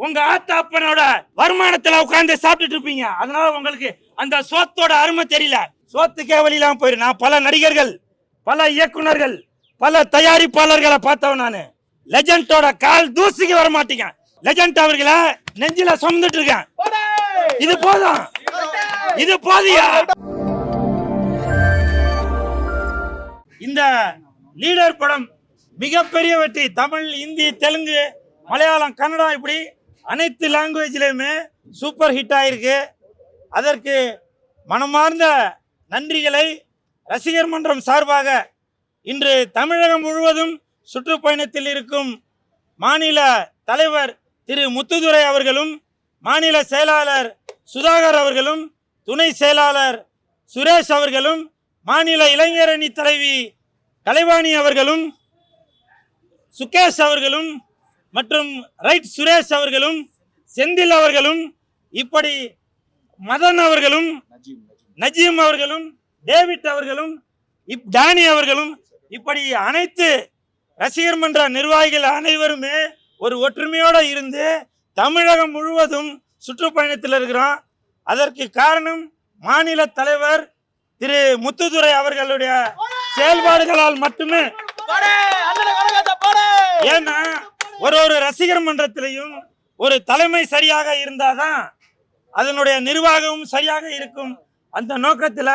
உங்க ஆத்தாப்பனோட வருமானத்துல உட்கார்ந்து சாப்பிட்டுட்டு இருப்பீங்க. அதனால உங்களுக்கு அந்த சோத்தோட அருமை தெரியல. சோத்துக்கே வழியிலாம் போயிரு. நான் பல நடிகர்கள், பல இயக்குனர்கள், பல தயாரிப்பாளர்களை பார்த்தவன். நானு லெஜண்டோட கால் தூசிக்கு வர மாட்டீங்க. லெஜண்ட் அவர்களை நெஞ்சில சுமந்துட்டு இருக்கேன். இது போதும், இது போதியா? இந்த லீடர் படம் மிகப்பெரிய வெற்றி. தமிழ், இந்தி, தெலுங்கு, மலையாளம், கன்னடா இப்படி அனைத்து லாங்குவேஜ்லையுமே சூப்பர் ஹிட் ஆயிருக்கு. அதற்கு மனமார்ந்த நன்றிகளை ரசிகர் மன்றம் சார்பாக இன்று தமிழகம் முழுவதும் சுற்றுப்பயணத்தில் இருக்கும் மாநில தலைவர் திரு முத்துதுரை அவர்களும், மாநில செயலாளர் சுதாகர் அவர்களும், துணை செயலாளர் சுரேஷ் அவர்களும், மாநில இளைஞரணி தலைவி கலைவாணி அவர்களும், சுகேஷ் அவர்களும் மற்றும் ரைட் சுரேஷ் அவர்களும், செந்தில் அவர்களும், இப்படி மதன் அவர்களும், நஜீம் அவர்களும், டேவிட் அவர்களும், டானி அவர்களும், இப்படி அனைத்து ரசிகர் மன்ற நிர்வாகிகள் அனைவருமே ஒரு ஒற்றுமையோடு இருந்து தமிழகம் முழுவதும் சுற்றுப்பயணத்தில் இருக்கிறோம். அதற்கு காரணம் மாநில தலைவர் திரு முத்துதுரை அவர்களுடைய செயல்பாடுகளால் மட்டுமே. ஏன்னா ஒரு ரசிகர் மன்றத்திலையும் ஒரு தலைமை சரியாக இருந்தாதான் அதனுடைய நிர்வாகமும் சரியாக இருக்கும். அந்த நோக்கத்தில்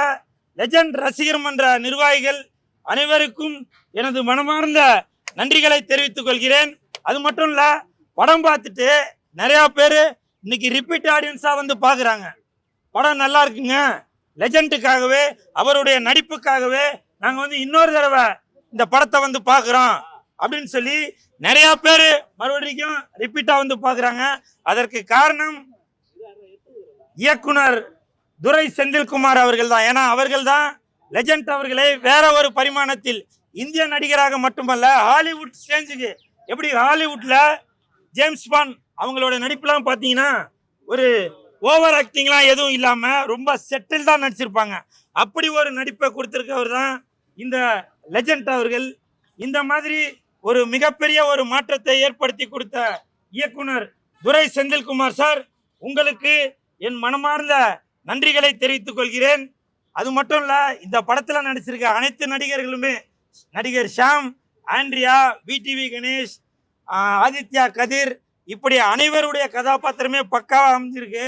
லெஜண்ட் ரசிகர் மன்ற நிர்வாகிகள் அனைவருக்கும் எனது மனமார்ந்த நன்றிகளை தெரிவித்துக் கொள்கிறேன். அது மட்டும் இல்ல, படம் பார்த்துட்டு நிறைய பேர் இன்னைக்கு ரிப்பீட் ஆடியன்ஸா வந்து பாக்குறாங்க. படம் நல்லா இருக்குங்க, லெஜண்டுக்காகவே அவருடைய நடிப்புக்காகவே நாங்க வந்து இன்னொரு தடவை இந்த படத்தை வந்து பாக்குறோம் அப்படின்னு சொல்லி நிறைய பேர் மறுபடியும் ரிப்பீட்டா வந்து பாக்குறாங்க. அதற்கு காரணம் இயக்குனர் துரை செந்தில்குமார் அவர்கள் தான். ஏன்னா அவர்கள் தான் லெஜண்ட் அவர்களை வேற ஒரு பரிமாணத்தில் இந்திய நடிகராக மட்டுமல்ல, ஹாலிவுட் ஸ்டேஜுக்கு எப்படி ஹாலிவுட்ல ஜேம்ஸ் பாண்ட் அவங்களோட நடிப்புலாம் பார்த்தீங்கன்னா ஒரு ஓவர் ஆக்டிங்லாம் எதுவும் இல்லாமல் ரொம்ப செட்டில் தான் நடிச்சிருப்பாங்க. அப்படி ஒரு நடிப்பை கொடுத்துருக்கவர் தான் இந்த லெஜண்ட் அவர்கள். இந்த மாதிரி ஒரு மிகப்பெரிய ஒரு மாற்றத்தை ஏற்படுத்தி கொடுத்த இயக்குனர் துரை செந்தில்குமார் சார், உங்களுக்கு என் மனமார்ந்த நன்றிகளை தெரிவித்துக் கொள்கிறேன். அது மட்டும் இல்ல, இந்த படத்தில் நடிச்சிருக்க அனைத்து நடிகர்களுமே, நடிகர் ஷாம், ஆண்ட்ரியா, விடிவி கணேஷ், ஆதித்யா கதிர், இப்படி அனைவருடைய கதாபாத்திரமே பக்காவாக அமைஞ்சிருக்கு.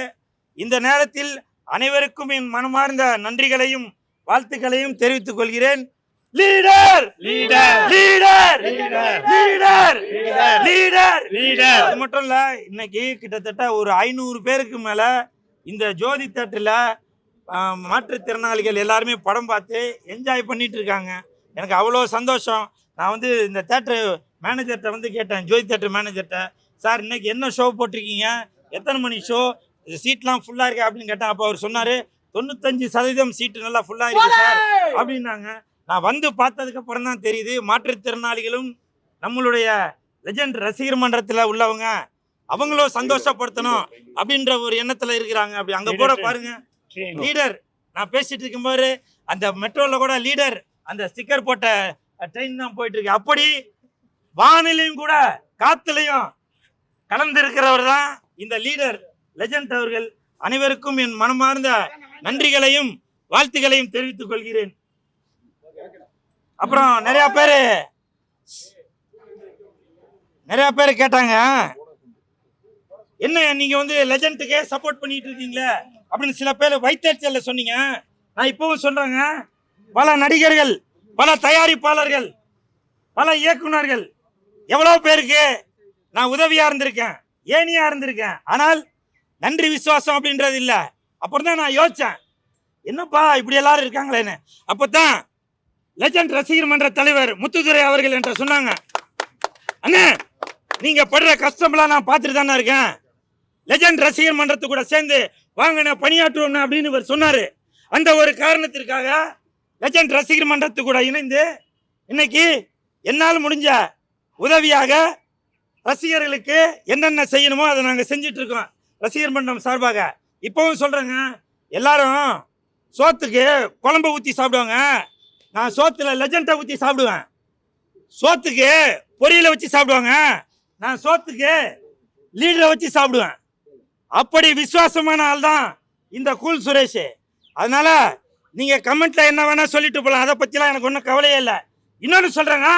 இந்த நேரத்தில் அனைவருக்கும் என் மனமார்ந்த நன்றிகளையும் வாழ்த்துக்களையும் தெரிவித்துக் கொள்கிறேன். Leader leader leader leader leader leader. அது மட்டும் இல்ல, இன்னைக்கு கிட்டத்தட்ட ஒரு 500 பேருக்கு மேல இந்த ஜோதி தேட்டர்ல மாற்றுத்திறனாளிகள் எல்லாருமே படம் பார்த்து என்ஜாய் பண்ணிட்டு இருக்காங்க. எனக்கு அவ்வளோ சந்தோஷம். நான் வந்து இந்த தேட்டரு மேனேஜர்கிட்ட வந்து கேட்டேன், ஜோதி தேட்டர் மேனேஜர்கிட்ட, சார் இன்னைக்கு என்ன ஷோ போட்டிருக்கீங்க, எத்தனை மணி ஷோ, சீட்லாம் ஃபுல்லாக இருக்கு அப்படின்னு கேட்டேன். அப்போ அவர் சொன்னார், 95% சீட்டு நல்லா ஃபுல்லாக இருக்கு சார் அப்படின்னாங்க. நான் வந்து பார்த்ததுக்கு அப்புறம் தான் தெரியுது, மாற்றுத்திறனாளிகளும் நம்மளுடைய லெஜண்ட் ரசிகர் மன்றத்தில் உள்ளவங்க அவங்களும் சந்தோஷப்படுத்தணும் அப்படின்ற ஒரு எண்ணத்தில் இருக்கிறாங்க. அப்படி அங்கே கூட பாருங்க, லீடர் நான் பேசிட்டு இருக்கும்போது அந்த மெட்ரோவில் கூட லீடர் அந்த ஸ்டிக்கர் போட்ட ட்ரெயின் தான் போயிட்டு இருக்கு. அப்படி வானிலையும் கூட காத்துலையும் கலந்து இருக்கிறவர் தான் இந்த லீடர் லெஜண்ட் அவர்கள். அனைவருக்கும் என் மனமார்ந்த நன்றிகளையும் வாழ்த்துக்களையும் தெரிவித்துக் கொள்கிறேன். அப்புறம் நிறைய பேர் கேட்டாங்க, என்ன நீங்க வந்து லெஜண்டுக்கே சப்போர்ட் பண்ணிட்டு இருக்கீங்களே அப்படின்னு சில பேர் வைத்தறிச்சல்ல சொன்னீங்க. நான் இப்பவும் சொல்றேங்க, பல நடிகர்கள், பல தயாரிப்பாளர்கள், பல இயக்குனர்கள், எவ்வளவு பேருக்கு நான் உதவியா இருந்திருக்கேன், ஏனியா இருந்திருக்கேன். ஆனால் நன்றி விசுவாசம் அப்படின்றது இல்லை. அப்புறம் தான் நான் யோசிச்சேன், என்னப்பா இப்படி எல்லாரும் இருக்காங்களேன்னு. அப்பதான் லெஜண்ட் ரசிகர் மன்ற தலைவர் முத்துதுரை அவர்கள் என்ற சொன்னாங்க, அண்ணே நீங்க படுற கஷ்டம்லாம் நான் பார்த்துட்டு தானே இருக்கேன், லெஜண்ட் ரசிகர் மன்றத்து கூட சேர்ந்து வாங்க பணியாற்றுவோம் அப்படின்னு இவர் சொன்னாரு. அந்த ஒரு காரணத்திற்காக லெஜண்ட் ரசிகர் மன்றத்து கூட இணைந்து இன்னைக்கு என்னால் முடிஞ்ச உதவியாக ரசிகர்களுக்கு என்னென்ன செய்யணுமோ அதை நாங்கள் செஞ்சிட்டு இருக்கோம் ரசிகர் மன்றம் சார்பாக. இப்பவும் சொல்றேங்க, எல்லாரும் சோத்துக்கு குழம்பு ஊற்றி சாப்பிடுவாங்க, நான் சோத்துல லெஜண்டை ஊற்றி சாப்பிடுவேன். சோத்துக்கு பொரியலை வச்சு சாப்பிடுவாங்க, நான் சோத்துக்கு லீடரை வச்சு சாப்பிடுவேன். அப்படி விசுவாசமான ஆள் தான் இந்த கூல் சுரேஷ். அதனால நீங்க கமெண்ட்ல என்ன வேணா சொல்லிட்டு போலாம், அதை பத்திலாம் எனக்கு ஒன்றும் கவலையே இல்லை. இன்னொன்னு சொல்றேங்க,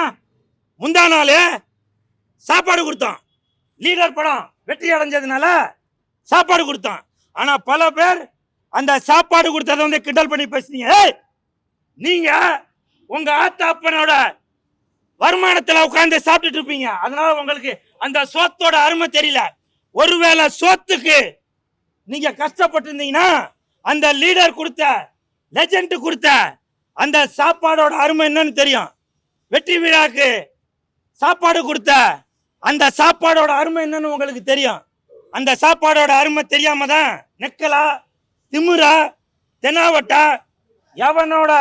முந்தா நாள் சாப்பாடு கொடுத்தோம். லீடர் படம் வெற்றி அடைஞ்சதுனால சாப்பாடு கொடுத்தோம். ஆனா பல பேர் அந்த சாப்பாடு கொடுத்ததை வந்து கிண்டல் பண்ணி பேசுனீங்க. நீங்க உங்க ஆத்தா அப்பனோட வருமானத்துல உட்கார்ந்து சாப்பிட்டுட்டு இருப்பீங்க. அதனால உங்களுக்கு அந்த சோத்தோட அருமை தெரியல. ஒருவேளை சோத்துக்கு நீங்க கஷ்டப்பட்டு இருந்தீங்கன்னா அந்த லீடர் கொடுத்த லெஜெண்ட் கொடுத்த அந்த சாப்பாடோட அருமை என்னன்னு தெரியும். வெற்றி விழாக்கு சாப்பாடு கொடுத்த அந்த சாப்பாடோட அருமை என்னன்னு உங்களுக்கு தெரியும். அந்த சாப்பாடோட அருமை தெரியாம தான் நெக்கலா திமுறா தெனாவட்டா எவனோட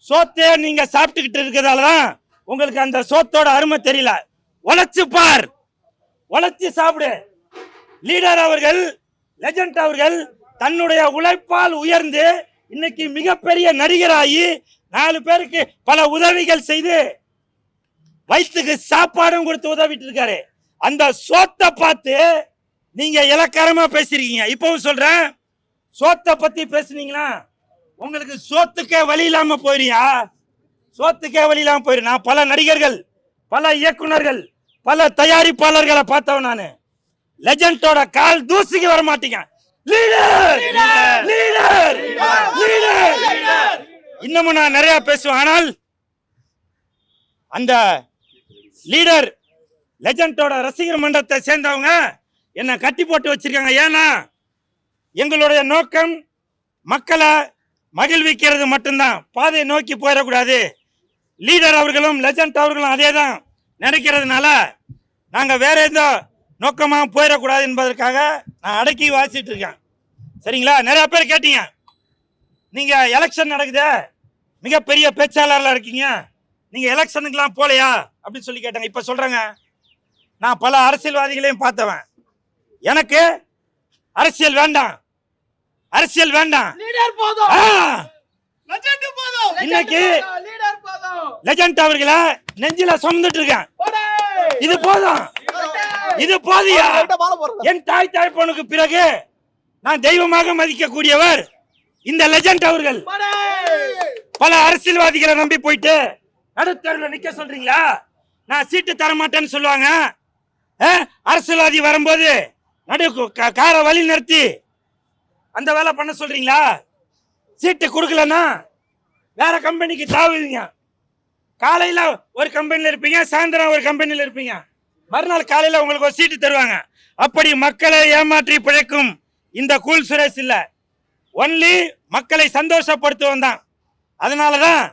சோத்தே நீங்க சாப்பிட்டுக்கிட்டு இருக்கிறதால தான் உங்களுக்கு அந்த சோத்தோட அருமை தெரியல. உழைச்சு பார், உழைச்சு சாப்பிடு. லீடர் அவர்கள், லெஜெண்ட் அவர்கள் தன்னுடைய உழைப்பால் உயர்ந்து இன்னைக்கு மிகப்பெரிய நடிகராகி 4 பேருக்கு பல உதவிகள் செய்து வயிற்றுக்கு சாப்பாடும் கொடுத்து உதவிட்டு இருக்காரு. அந்த சோத்தை பார்த்து நீங்க இலக்காரமா பேசிருக்கீங்க. இப்பவும் சொல்றேன், சோத்தை பத்தி பேசுனீங்கன்னா உங்களுக்கு சோத்துக்கே வழி இல்லாம போயிரியா? சோத்துக்கே வழி இல்லாம போயிரு. நான் பல நடிகர்கள், பல இயக்குனர்கள், பல தயாரிப்பாளர்களை பார்த்தவன். நான் லெஜெண்டோட கால் தூசிக்கு வர மாட்டீங்க. லீடர் லீடர் லீடர் இன்னமும் நான் நிறைய பேசுவேன். ஆனால் அந்த லீடர் லெஜெண்டோட ரசிகர் மன்றத்தை சேர்ந்தவங்க என்ன கட்டி போட்டு வச்சிருக்காங்க. ஏன்னா எங்களுடைய நோக்கம் மக்களை மகிழ்விக்கிறது மட்டும்தான், பாதையை நோக்கி போயிடக்கூடாது. லீடர் அவர்களும் லெஜெண்ட் அவர்களும் அதே தான் நினைக்கிறதுனால நாங்கள் வேற எந்த நோக்கமாக போயிடக்கூடாது என்பதற்காக நான் அடக்கி வாசிட்டு இருக்கேன். சரிங்களா? நிறைய பேர் கேட்டீங்க, நீங்க எலெக்ஷன் நடக்குது, மிகப்பெரிய பேச்சாளர்ல இருக்கீங்க, நீங்க எலெக்ஷனுக்கெல்லாம் போலையா அப்படின்னு சொல்லி கேட்டாங்க. இப்ப சொல்றேங்க, நான் பல அரசியல்வாதிகளையும் பார்த்தவன். எனக்கு அரசியல் வேண்டாம், அரசியல் வேண்டாம். இன்னைக்கு லெஜெண்ட் அவர்களை நெஞ்சில சுமந்துட்டு இருக்கேன். இது போதும், இது போதியா? என் தாய் தாய்ப்பனுக்கு பிறகு நான் தெய்வமாக மதிக்கக்கூடியவர் இந்த லெஜெண்ட் அவர்கள். பல அரசியல்வாதிகளை நம்பி போயிட்டு நடுத்தருவில் நிக்க சொல்றீங்களா? நான் சீட்டு தர மாட்டேன்னு சொல்லுவாங்க. அரசியல்வாதி வரும்போது நடு காரை வழி நிறுத்தி அந்த வேலை பண்ண சொல்றீங்களா? சீட்டு கொடுக்கலன்னா வேற கம்பெனிக்கு தாவுவீங்க. காலையில ஒரு கம்பெனில இருப்பீங்க, சாயந்தரம் ஒரு கம்பெனில இருப்பீங்க, மறுநாள் காலையில உங்களுக்கு ஒரு சீட்டு தருவாங்க. அப்படி மக்களை ஏமாற்றி பிழைக்கும் இந்த கூல் சுரேஷ் இல்ல, ஒன்லி மக்களை சந்தோஷப்படுத்துவோம் தான். அதனாலதான்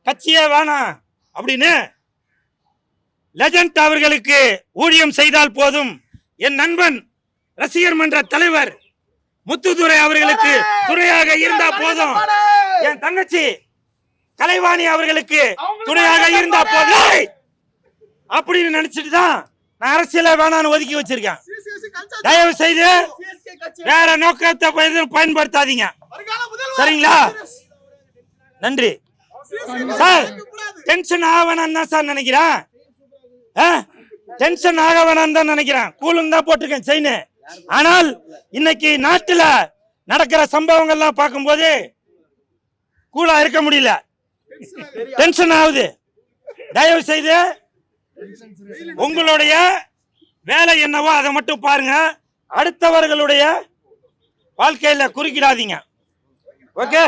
கட்சியே வேணாம் அப்படின்னு லெஜெண்ட் அவர்களுக்கு ஊழியம் செய்தால் போதும். என் நண்பன் ரசிகர் மன்ற தலைவர் முத்துதுரை அவர்களுக்கு துணையாக இருந்தா போதும். என் தங்கச்சி கலைவாணி அவர்களுக்கு துணையாக இருந்தா போதும் அப்படின்னு நினைச்சிட்டு தான் நான் அரசியல வேணான்னு ஒதுக்கி வச்சிருக்கேன். தயவு செய்து வேற நோக்கத்தை பயன்படுத்தாதீங்க. சரிங்களா? நன்றி சார். டென்ஷன் ஆக வேணாம் தான் சார் நினைக்கிறேன். டென்ஷன் ஆக வேணாம் தான் நினைக்கிறேன். கூலும் தான் போட்டிருக்கேன் செயின். ஆனால் இன்னைக்கு நாட்டுல நடக்கிற சம்பவங்கள்லாம் பார்க்கும்போது கூலா இருக்க முடியல, டென்ஷன் ஆகுது. தயவு செய்து உங்களுடைய வேலை என்னவோ அதை மட்டும் பாருங்க, அடுத்தவர்களுடைய வாழ்க்கையில குறுக்கிடாதீங்க. ஓகே.